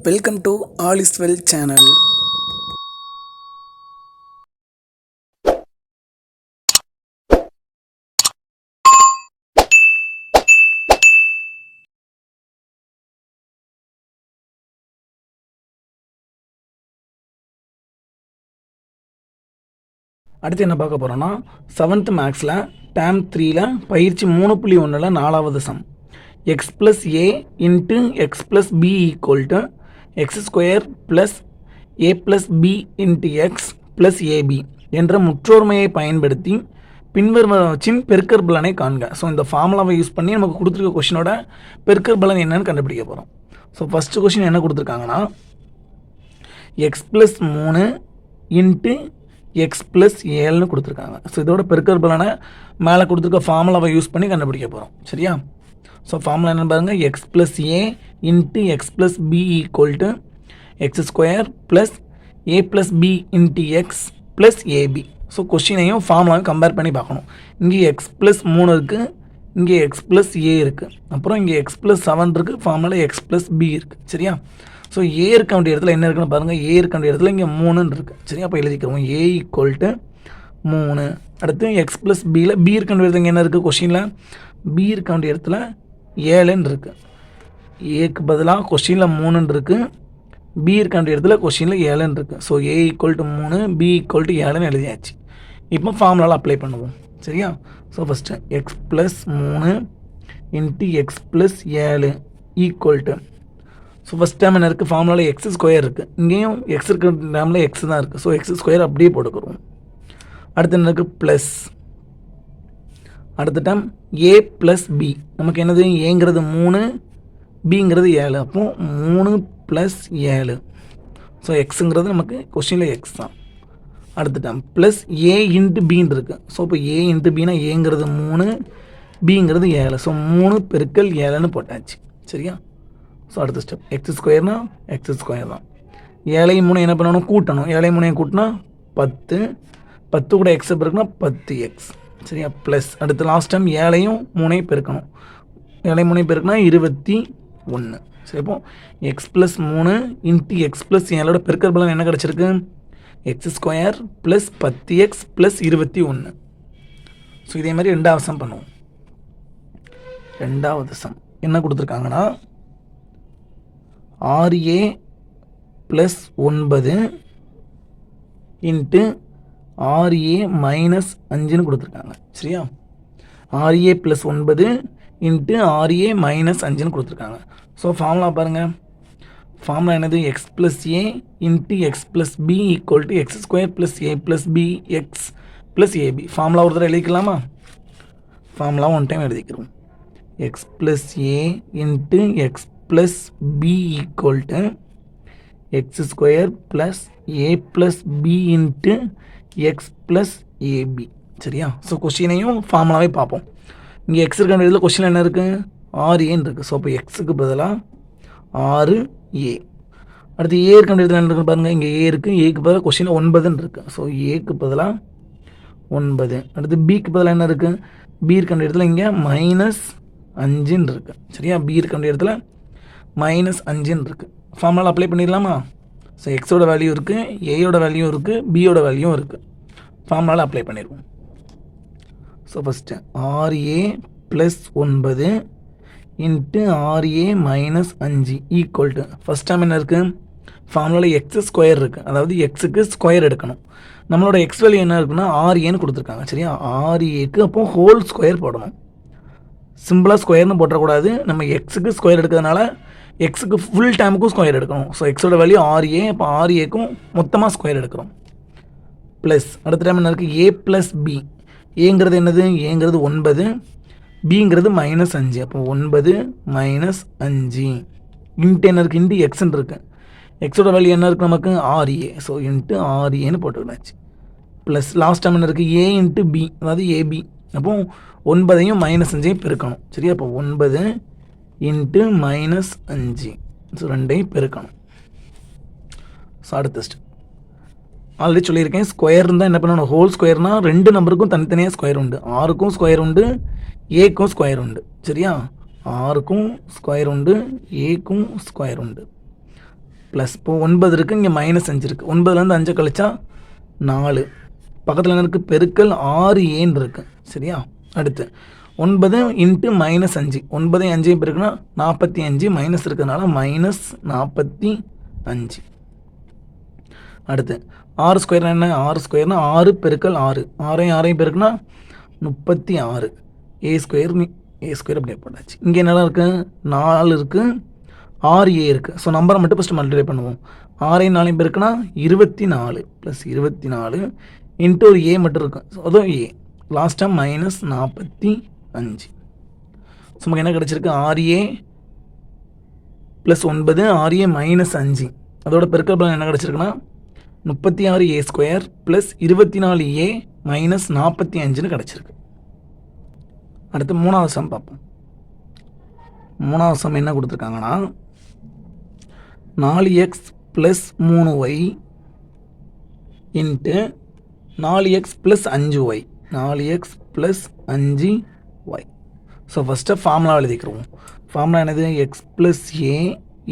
Welcome to all is well channel. அடுத்து என்ன பார்க்க போகிறோன்னா 7th மேக்ஸில் டேம் 3ல் பயிற்சி 3.1 4வது sum x plus a into x plus b equal to x square plus a plus b into x plus a b என்ற முற்றோர்மையை பயன்படுத்தி பின்வருவனவற்றின் பெருக்கற் பலனை காண்க. ஸோ இந்த ஃபார்முலாவை யூஸ் பண்ணி நமக்கு கொடுத்துருக்க கொஷினோட பெருக்கற் பலன் என்னன்னு கண்டுபிடிக்க போகிறோம். ஸோ ஃபஸ்ட்டு கொஷின் என்ன கொடுத்துருக்காங்கன்னா x plus 3 into x plus 7ன்னு கொடுத்துருக்காங்க. ஸோ இதோட பெருக்கற் பலனை மேலே கொடுத்துருக்க ஃபார்முலாவை யூஸ் பண்ணி கண்டுபிடிக்க போகிறோம். சரியா? ஸோ ஃபார்முலா என்னென்னு பாருங்கள், x plus a into x plus b equal to x square plus a plus b into x plus a b. So கொஷினையும் ஃபார்முலாவையும் கம்பேர் பண்ணி பார்க்கணும். இங்கே எக்ஸ் ப்ளஸ் 3 இருக்குது, இங்கே எக்ஸ் ப்ளஸ் ஏ இருக்குது, அப்புறம் இங்கே எக்ஸ் ப்ளஸ் 7 இருக்குது, ஃபார்முலா எக்ஸ் ப்ளஸ் பி இருக்குது. சரியா? ஸோ ஏ இருக்க வேண்டிய இடத்துல என்ன இருக்குன்னு பாருங்கள், ஏ இருக்க வேண்டிய இடத்துல இங்கே 3ன்னு இருக்குது. சரியா? அப்போ எழுதிக்கிறோம் ஏ ஈக்குவல் டு 3. அடுத்து எக்ஸ் ப்ளஸ் பியில் பி இருக்க வேண்டிய இடத்துல இங்கே என்ன இருக்குது, கொஷினில் பி இருக்க வேண்டிய இடத்துல 7ன்னு இருக்குது. ஏக்கு பதிலாக கொஷினில் 3ன்னு இருக்குது, பி இருக்க வேண்டிய இடத்துல கொஷினில் 7ன்னு இருக்குது. So a equal to 3, b equal to 7ன்னு எழுதியாச்சு. இப்போ ஃபார்முலாவில் அப்ளை பண்ணுவோம். சரியா? So first x plus 3 into x plus 7 equal to, so first time என்ன இருக்குது, ஃபார்முலாவில் எக்ஸ் ஸ்கொயர் இருக்குது, இங்கேயும் எக்ஸ் இருக்கிற டைமில் எக்ஸ் தான் இருக்குது. ஸோ எக்ஸ் ஸ்கொயர் அப்படியே போட்டுக்கிறோம். அடுத்து என்ன இருக்குது, ப்ளஸ், அடுத்த டைம் ஏ ப்ளஸ் பி, நமக்கு என்னது ஏங்கிறது 3, பிங்கிறது 7, அப்போது 3 ப்ளஸ் 7. ஸோ எக்ஸுங்கிறது நமக்கு கொஸ்டினில் எக்ஸ் தான். அடுத்த டைம் ப்ளஸ் ஏ இன்ட்டு பின்னு இருக்குது. ஸோ இப்போ ஏ இன்ட்டு பின்னா ஏங்கிறது 3, பிங்கிறது 7. ஸோ 3 பெருக்கல் 7ன்னு போட்டாச்சு. சரியா? ஸோ அடுத்த ஸ்டெப் எக்ஸ் ஸ்கொயர்னா எக்ஸ் ஸ்கொயர் தான். 7 என்ன பண்ணணும், கூட்டணும். 7 கூட்டினா 10, 10 கூட எக்ஸை பெருக்குனா 10x. சரியா? ப்ளஸ் அடுத்து லாஸ்ட் டைம் 7 பெருக்கணும். 7 பெருக்குனா 21. சரி, இப்போ x plus 3 into x plus 7ஓட பெருக்கற் பலன் என்ன கிடச்சிருக்கு, x square plus 10x plus 21. So இதே மாதிரி ரெண்டாவது சம் பண்ணுவோம். ரெண்டாவது சம் என்ன கொடுத்துருக்காங்கன்னா 6a plus 9 into 6a minus 5ன்னு கொடுத்துருக்காங்க. சரியா? 6a plus 9 into 6a minus 5ன்னு கொடுத்துருக்காங்க. ஸோ ஃபார்முலா பாருங்கள், ஃபார்முலா என்னது, x plus a into x plus b equal to x square plus a plus b x plus a b. Formula ஒரு தடவை எழுதிக்கலாமா? ஃபார்முலா ஒன் டைம் எழுதிக்கிறோம். X plus a into x plus b equal to x square plus a plus b into x plus a b. சரியா? So கொஷினையும் ஃபார்முலாவே பார்ப்போம். இங்கே X இருக்க வேண்டியதில் கொஷினில் என்ன இருக்குது, 6aன்னு இருக்குது. ஸோ அப்போ எக்ஸுக்கு பதிலாக 6a. அடுத்து ஏ இருக்க வேண்டியதில் என்ன இருக்குன்னு பாருங்கள், இங்கே ஏ இருக்குது, ஏக்கு பதிலாக கொஷினில் 9ன்னு இருக்குது. ஸோ ஏக்கு பதிலாக 9. அடுத்து பிக்கு பதிலாக என்ன இருக்குது, பி இருக்க வேண்டிய இடத்துல இங்கே மைனஸ் 5ன்னு இருக்குது. சரியா? பி இருக்க வேண்டிய இடத்துல மைனஸ் 5ன்னு இருக்குது. ஃபார்முலா அப்ளை பண்ணிடலாமா? ஸோ எக்ஸோட வேல்யூ இருக்குது, ஏயோட வேல்யூ இருக்குது, பியோட வேல்யூவும் இருக்குது. ஃபார்முலாவில் அப்ளை பண்ணிடுவோம். So first 6a plus 9 into 6a minus 5 equal to, first time என்ன இருக்குது, ஃபார்முலாவில் எக்ஸ் ஸ்கொயர் இருக்குது, அதாவது எக்ஸுக்கு ஸ்கொயர் எடுக்கணும். நம்மளோட எக்ஸ் வேல்யூ என்ன இருக்குன்னா 6aன்னு கொடுத்துருக்காங்க. சரியா? 6aக்கு அப்போ ஹோல் ஸ்கொயர் போடணும். சிம்பிளாக ஸ்கொயர்னு போட்டக்கூடாது, நம்ம எக்ஸுக்கு ஸ்கொயர் எடுக்கிறதுனால எக்ஸுக்கு ஃபுல் டைமுக்கும் ஸ்கொயர் எடுக்கணும். ஸோ எக்ஸோட வேல்யூ 6a, இப்போ 6aக்கும் மொத்தமாக ஸ்கொயர் எடுக்கிறோம். ப்ளஸ் அடுத்த டைம் என்ன இருக்குது, ஏ ப்ளஸ் பி, ஏங்கிறது என்னது, ஏங்கிறது 9, பிங்கிறது மைனஸ் 5. அப்போ 9 மைனஸ் 5 இன்ட்டு என்ன இருக்குது, இன்ட்டு எக்ஸ்ன்னு இருக்குது. எக்ஸோட வேல்யூ என்ன இருக்குது நமக்கு 6a. ஸோ இன்ட்டு 6aன்னு போட்டுக்கிட்டாச்சு. ப்ளஸ் லாஸ்ட் டைம் என்ன இருக்குது, ஏ இன்ட்டு பி, அதாவது ஏபி. அப்போ 9ஐயும் மைனஸ் 5ஐயும் பெருக்கணும். சரியா? அப்போ 9 இன்ட்டு மைனஸ் 5. ஸோ 2ஐயும் பெருக்கணும். ஸோ அடுத்த ஸ்டெப் ஆல்ரெடி சொல்லியிருக்கேன், ஸ்கொயர் இருந்தால் என்ன பண்ணணும், ஹோல் ஸ்கொயர்னால் 2 நம்பருக்கும் தனித்தனியாக ஸ்கொயர் உண்டு. 6க்கும் ஸ்கொயர் உண்டு, ஏக்கும் ஸ்கொயர் உண்டு. சரியா? 6க்கும் ஸ்கொயர் உண்டு, ஏக்கும் ஸ்கொயர் உண்டு. ப்ளஸ் இப்போது 9 இருக்குது, இங்கே -5 இருக்குது. 9லேருந்து 5 கழிச்சா 4. பக்கத்தில் என்ன இருக்குது? பெருக்கல் 6a இருக்குது. சரியா? அடுத்து 9 இன்ட்டு -5. 9 5 பெருக்குன்னா 45, மைனஸ் இருக்கிறதுனால -45. அடுத்து ஆறு ஸ்கொயர் என்ன? ஆறு ஸ்கொயர்னா 6 பெருக்கல் 6. 6 பெருக்குன்னா 36. ஏ ஸ்கொயர் அப்படியே போட்டாச்சு. இங்கே என்னெல்லாம் இருக்குது? 4 இருக்குது, 6a இருக்குது. ஸோ நம்பரை மட்டும் ஃபஸ்ட்டு மல்டிப்ளை பண்ணுவோம். 6 4 பெருக்குன்னா 24 ப்ளஸ் 24 இன்ட்டு ஒரு ஏ மட்டும் இருக்கும். ஸோ அதுவும் ஏ லாஸ்ட்டாக -45. ஸோ நமக்கு என்ன கிடச்சிருக்கு? 6a plus 9, 6a -5. அதோட பெருக்கல் பலன் என்ன கிடச்சிருக்குன்னா 36a ஸ்கொயர் ப்ளஸ் 24a -45 கிடச்சிருக்கு. அடுத்து 3வது சம் பார்ப்போம். 3வது சம் என்ன கொடுத்துருக்காங்கன்னா 4x plus 3y into 4x plus 5y. 4x plus 5y. So first formula எழுதிக்கிறோம். ஃபார்முலா என்னது? X plus a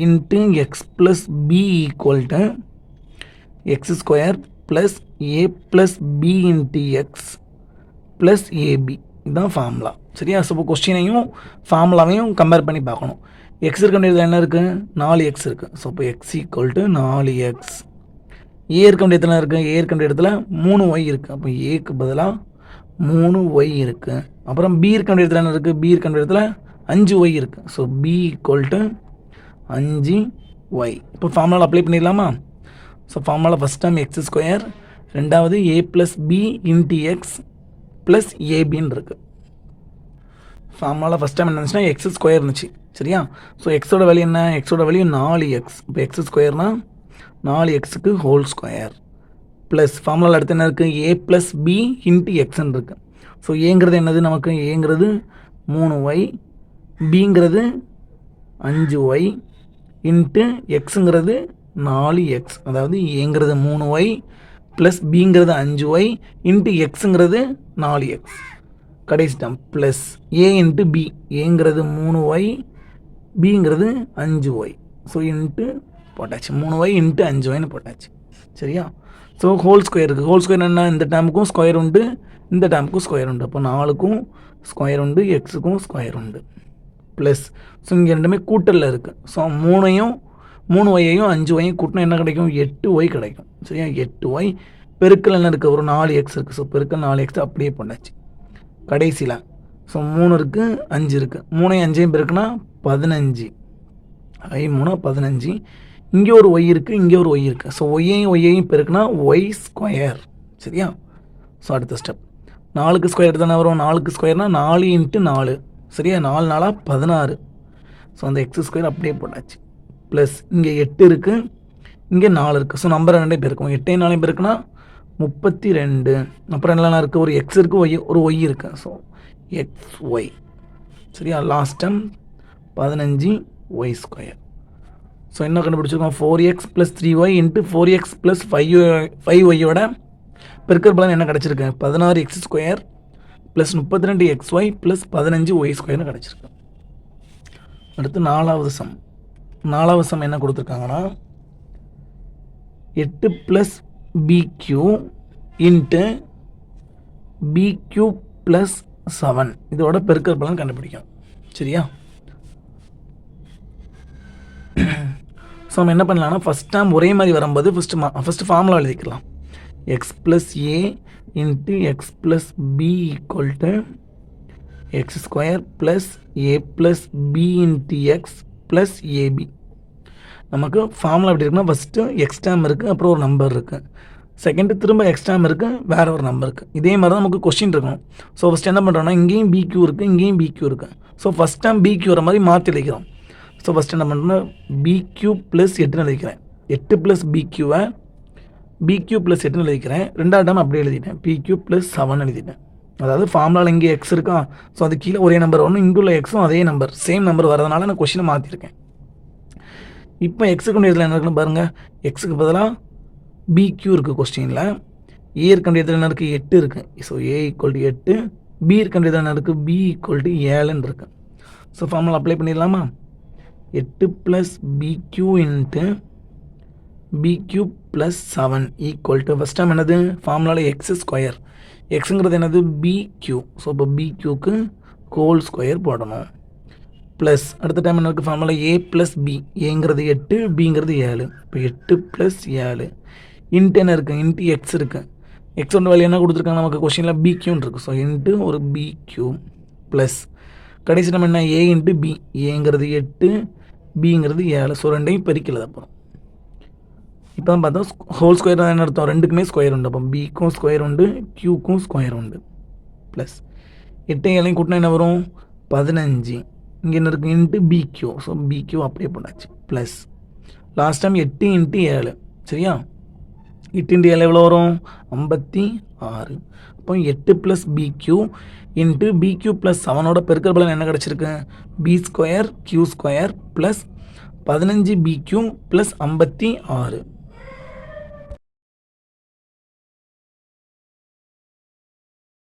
into x plus b equal to x square plus a plus b into x plus a b. இதுதான் formula. சரியா? So இப்போ கொஸ்டினையும் ஃபார்முலாவையும் compare பண்ணி பார்க்கணும். X இருக்க வேண்டியதில் என்ன இருக்குது? 4x இருக்குது. ஸோ இப்போ எக்ஸ் ஈக்குவல் டு 4x. ஏ இருக்க வேண்டிய இடத்துல இருக்குது? ஏ இருக்க வேண்டிய இடத்துல 3y இருக்குது. அப்போ ஏக்கு பதிலாக 3y இருக்குது. அப்புறம் பி இருக்க வேண்டிய இடத்துல என்ன இருக்குது? பி இருக்க வேண்டிய இடத்துல 5y இருக்குது. So b equal to 5y. இப்போ ஃபார்முலா அப்ளை பண்ணிடலாமா? So formula first time x square, ரெண்டாவது a plus b into x plus ஏபின்னு இருக்குது. ஃபார்முலா ஃபஸ்ட் டைம் என்ன இருந்துச்சுன்னா எக்ஸ் ஸ்கொயர் இருந்துச்சு. சரியா? ஸோ எக்ஸோட வேல்யூ என்ன? எக்ஸோட வேல்யூ 4x. இப்போ எக்ஸ் ஸ்கொயர்னா 4xக்கு ஹோல் ஸ்கொயர் ப்ளஸ் ஃபார்முலா அடுத்து என்ன இருக்குது? ஏ ப்ளஸ் பி இன்ட்டு எக்ஸ்ன்னு இருக்குது. ஸோ ஏங்கிறது என்னது நமக்கு? ஏங்கிறது 3y, பிங்கிறது 5y இன்ட்டு எக்ஸுங்கிறது 4x. அதாவது ஏங்கிறது 3y ப்ளஸ் பிங்கிறது 5y இன்ட்டு எக்ஸுங்கிறது 4x. கடைசி டம் ப்ளஸ் ஏ இன்ட்டு பி. ஏங்கிறது 3y, பிங்கிறது 5y. ஸோ இன்ட்டு போட்டாச்சு. 3y இன்ட்டு 5yன்னு போட்டாச்சு. சரியா? ஸோ ஹோல் ஸ்கொயர் இருக்குது. ஹோல் ஸ்கொயர் என்ன? இந்த டேமுக்கும் ஸ்கொயர் உண்டு, இந்த டேமுக்கும் ஸ்கொயர் உண்டு. அப்போ 4க்கும் ஸ்கொயர் உண்டு, எக்ஸுக்கும் ஸ்கொயர் உண்டு ப்ளஸ். ஸோ இங்கே ரெண்டுமே கூட்டலில் இருக்குது. ஸோ 3yயும் 5yயும் கூட்டினா என்ன கிடைக்கும்? 8y கிடைக்கும். சரியா? 8y பெருக்கல் என்ன இருக்குது? ஒரு 4x இருக்குது. ஸோ பெருக்கல் 4x அப்படியே போட்டாச்சு. கடைசியில் ஸோ 3 இருக்குது, 5 இருக்குது. 3 5 பெருக்குனா 15. 3 15. இங்கே ஒரு ஒய் இருக்குது, இங்கே ஒரு ஒய் இருக்குது. ஸோ ஒய்யையும் பெருக்குனா ஒய் ஸ்கொயர். சரியா? ஸோ அடுத்த ஸ்டெப் 4க்கு ஸ்கொயர் தானே வரும். 4க்கு ஸ்கொயர்னால் 4 இன்ட்டு 4. சரியா? 4 4 16. ஸோ அந்த எக்ஸ் ஸ்கொயர் அப்படியே போட்டாச்சு. ப்ளஸ் இங்கே 8 இருக்குது, இங்கே 4 இருக்குது. ஸோ நம்பர் 2 பெருக்கும். 8 4 பெருக்குனா 32. அப்புறம் என்னெல்லாம் இருக்குது? ஒரு எக்ஸ் இருக்குது, ஒரு ஒய் இருக்குது. So x y. சரியா? Last time 15y square. So என்ன கண்டுபிடிச்சிருக்கோம்? 4x plus 3y into 4x plus 5yயோட பெருக்கல் பலன் என்ன கிடச்சிருக்கு? 16x square plus 32xy plus 15y ஸ்கொயர்னு கிடச்சிருக்கு. அடுத்து 4வது சம். 4வது சம் என்ன கொடுத்துருக்காங்கன்னா 8 plus BQ into BQ plus 7 இதோட பெருக்கல் பலன் கண்டுபிடிக்கும். சரியா? ஸோ நம்ம என்ன பண்ணலாம்னா ஃபஸ்ட் டைம் ஒரே மாதிரி வரும்போது ஃபஸ்ட்டு ஃபார்முலா எழுதிக்கலாம். X plus a into x plus b equal to x square plus a plus b into x plus a b. நமக்கு ஃபார்முலா எப்படி இருக்குன்னா ஃபஸ்ட்டு எக்ஸ் டேம் இருக்குது, அப்புறம் ஒரு நம்பர் இருக்குது. செகண்டு திரும்ப எக்ஸ் டேம் இருக்குது, வேறு ஒரு நம்பர் இருக்குது. இதே மாதிரி தான் நமக்கு கொஸ்டின் இருக்கணும். ஸோ ஃபஸ்ட் என்ன பண்ணுறோன்னா இங்கேயும் பிக்யூ இருக்குது, இங்கேயும் பிக்யூ இருக்குது. ஸோ ஃபஸ்ட் டைம் பிக்யூ வர மாதிரி மாற்றி எழுதிக்கிறோம். ஸோ ஃபஸ்ட் என்ன பண்ணுறோன்னா பிக்யூ ப்ளஸ் 8 எழுதிக்கிறேன். 8 ப்ளஸ் பிக்யூவை பிக்யூ ப்ளஸ் 8 எழுதிக்கிறேன். ரெண்டாவது டைம் அப்படியே எழுதிட்டேன், பிக்யூ ப்ளஸ் 7 எழுதிட்டேன். அதாவது ஃபார்முலாவில் இங்கே எக்ஸ் இருக்கா, ஸோ அது கீழே ஒரே நம்பர் வரணும், இங்கே உள்ள எக்ஸும் அதே நம்பர் சேம் நம்பர் வரதுனால நான் கொஸ்டினை மாற்றிருக்கேன். இப்போ எக்ஸுக்கு வேண்டிய இதில் என்ன இருக்குன்னு பாருங்கள். எக்ஸுக்கு பதிலாக பிக்யூ இருக்குது கொஸ்டினில். ஏ இருக்க வேண்டிய இதில் என்ன இருக்குது? 8 இருக்குது. So a equal to 8. B இருக்க வேண்டிய இதில் என்ன இருக்குது? பி ஈக்குவல் டு 7 இருக்குது. ஸோ ஃபார்முலா அப்ளை பண்ணிடலாமா? 8 plus p q into p cube plus 7 equal to first time என்னது ஃபார்முலாவில் எக்ஸ் ஸ்கொயர் எக்ஸுங்கிறது என்னது பி கியூ. ஸோ இப்போ பி கியூக்கு ஹோல் ஸ்கொயர் போடணும் ப்ளஸ் அடுத்த டைம் என்ன இருக்குது ஃபார்முலா ஏ ப்ளஸ் பி. ஏங்கிறது 8 பிங்கிறது 7. இப்போ 8 ப்ளஸ் 7 இன்ட்டு என்ன இருக்குது இன்ட்டு எக்ஸ் இருக்குது. எக்ஸோட வேல்யூ என்ன கொடுத்துருக்காங்க நமக்கு கொஸ்டினில் பி கியூன்னு இருக்குது. ஸோ இன்ட்டு ஒரு பி கியூ ப்ளஸ் கடைசி நம்ம என்ன ஏ இன்ட்டு பி. ஏங்கிறது 8 பிங்கிறது 7. ஸோ ரெண்டையும் பெருக்கல அப்புறம் இப்போ தான் பார்த்தா ஹோல் ஸ்கொயர் தான் என்ன அர்த்தம் ரெண்டுக்குமே ஸ்கொயர் உண்டு. அப்போ பிக்கும் ஸ்கொயர் உண்டு கியூக்கும் ஸ்கொயர் உண்டு ப்ளஸ் 8 7 கூட்டினா என்ன வரும் 15. இங்கே என்ன இருக்குது into p q. So p q அப்படியே போட்டாச்சு ப்ளஸ் லாஸ்ட் டைம் 8 இன்ட்டு 7 சரியா 8 இன்ட்டு 7 எவ்வளோ வரும் 56. அப்போ 8 plus p q into p q plus 7ஓட பெருக்கல் பலன் என்ன கிடச்சிருக்கு p square q square plus 15 p q plus 56.